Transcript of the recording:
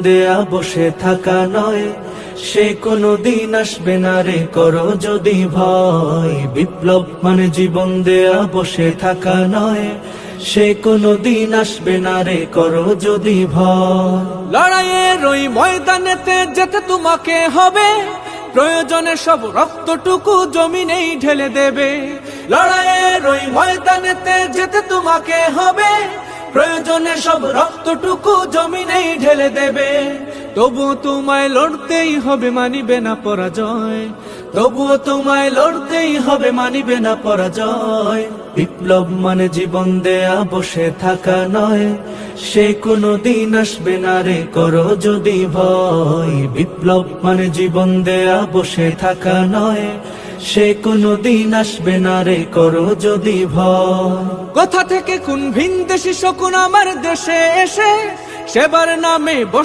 দেয়া বসে থাকা নয়, সে কোনো দিন আসবে না রে, করো যদি ভয়। বিপ্লব মানে জীবন দেয়া বসে থাকা নয়, সে কোনো দিন আসবে না রে, করো যদি ভয়। লড়াইয়ের ওই ময়দানেতে যেতে তোমাকে হবে, প্রয়োজনে সব রক্তটুকু জমিনেই ঢেলে দেবে। লড়াইয়ের ওই ময়দানেতে যেতে তোমাকে হবে, প্রয়োজনে সব রক্তটুকু জমিনেই ঢেলে দেবে। তবুও তোমায় লড়তেই হবে, মানিবে না পরাজয়। তবুও তোমায় লড়তেই হবে, মানিবে না পরাজয়। বিপ্লব মানে জীবন দেয়া বসে থাকা নয়, সে কোনো দিন আসবে না রে, করো যদি ভয়। বিপ্লব মানে জীবন দেয়া বসে থাকা নয়, সে কোনো দিন আসবে না রে, করো যদি ভয়। কোথা থেকে কোন ভিনদেশি শকুন আমার দেশে এসে সেবার নামে বস